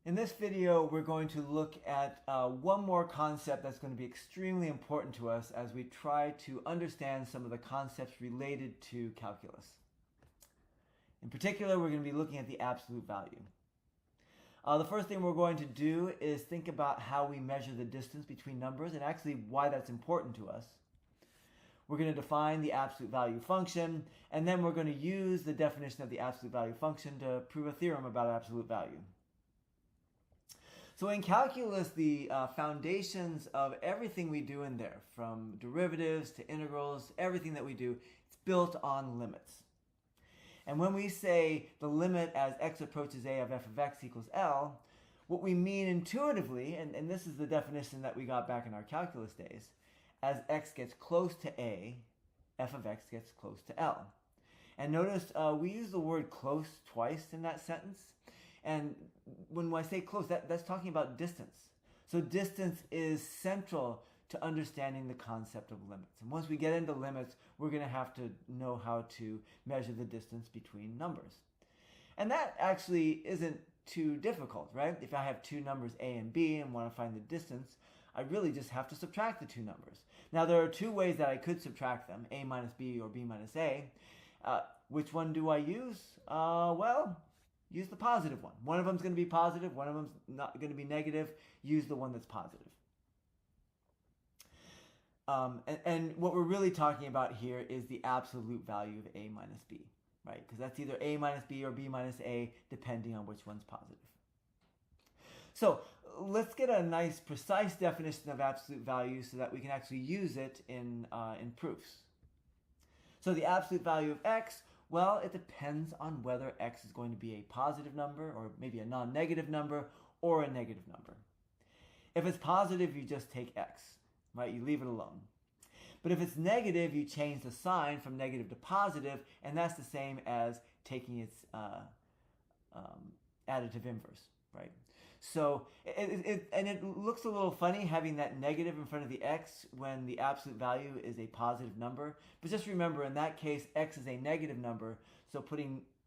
In this video, we're going to look at one more concept that's going to be extremely important to us as we try to understand some of the concepts related to calculus. In particular, we're going to be looking at the absolute value. The first thing we're going to do is think about how we measure the distance between numbers and actually why that's important to us. We're going to define the absolute value function, and then we're going to use the definition of the absolute value function to prove a theorem about absolute value. So in calculus, the foundations of everything we do in there, from derivatives to integrals, everything that we do, it's built on limits. And when we say the limit as x approaches a of f of x equals L, what we mean intuitively, and this is the definition that we got back in our calculus days, as x gets close to a, f of x gets close to L. And notice we use the word close twice in that sentence. And when I say close, that's talking about distance. So distance is central to understanding the concept of limits. And once we get into limits, we're going to have to know how to measure the distance between numbers. And that actually isn't too difficult, right? If I have two numbers a and b and want to find the distance, I really just have to subtract the two numbers. Now, there are two ways that I could subtract them, a minus b or b minus a. Which one do I use? Well, use the positive one. One of them is going to be positive, one of them is not going to be negative. Use the one that's positive. And what we're really talking about here is the absolute value of a minus b, right? Because that's either a minus b or b minus a, depending on which one's positive. So let's get a nice, precise definition of absolute value so that we can actually use it in proofs. So the absolute value of x, well, it depends on whether x is going to be a positive number or maybe a non-negative number or a negative number. If it's positive, you just take x, right? You leave it alone. But if it's negative, you change the sign from negative to positive, and that's the same as taking its additive inverse, right? So, it looks a little funny having that negative in front of the x when the absolute value is a positive number. But just remember, in that case, x is a negative number, so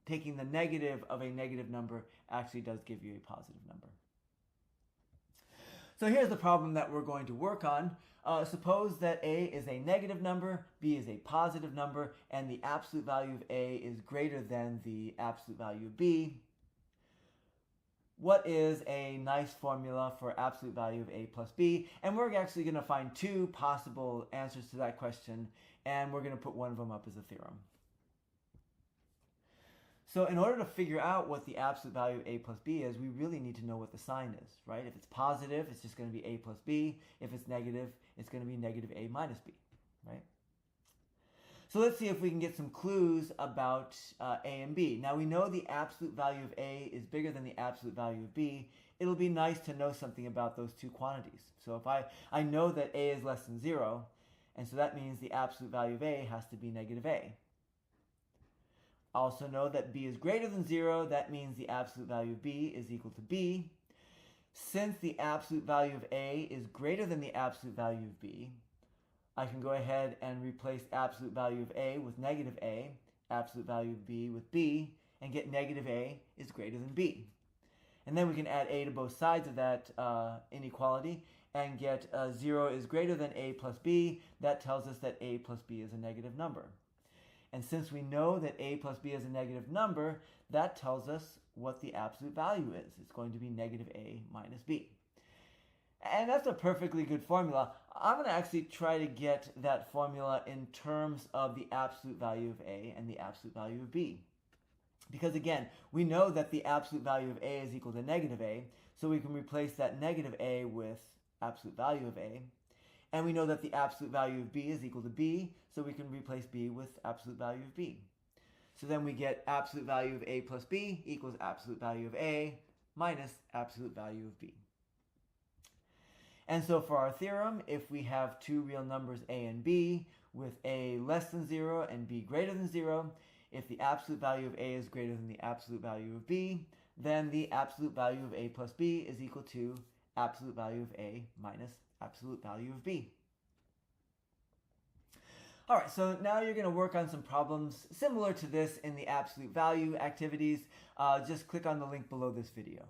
taking the negative of a negative number actually does give you a positive number. So here's the problem that we're going to work on. Suppose that a is a negative number, b is a positive number, and the absolute value of a is greater than the absolute value of b. What is a nice formula for absolute value of a plus b? And we're actually going to find two possible answers to that question, and we're going to put one of them up as a theorem. So in order to figure out what the absolute value of a plus b is, we really need to know what the sign is, right? If it's positive, it's just going to be a plus b. If it's negative, it's going to be negative a minus b, right? So let's see if we can get some clues about a and b. Now we know the absolute value of a is bigger than the absolute value of b. It'll be nice to know something about those two quantities. So if I know that a is less than 0, and so that means the absolute value of a has to be negative a. I also know that b is greater than 0. That means the absolute value of b is equal to b. Since the absolute value of a is greater than the absolute value of b, I can go ahead and replace absolute value of a with negative a, absolute value of b with b, and get negative a is greater than b. And then we can add a to both sides of that inequality and get 0 is greater than a plus b. That tells us that a plus b is a negative number. And since we know that a plus b is a negative number, that tells us what the absolute value is. It's going to be negative a minus b. And that's a perfectly good formula. I'm going to actually try to get that formula in terms of the absolute value of a and the absolute value of b. Because again, we know that the absolute value of a is equal to negative a, so we can replace that negative a with absolute value of a. And we know that the absolute value of b is equal to b, so we can replace b with absolute value of b. So then we get absolute value of a plus b equals absolute value of a minus absolute value of b. And so for our theorem, if we have two real numbers a and b with a less than 0 and b greater than 0, if the absolute value of a is greater than the absolute value of b, then the absolute value of a plus b is equal to absolute value of a minus absolute value of b. All right, so now you're going to work on some problems similar to this in the absolute value activities. Just click on the link below this video.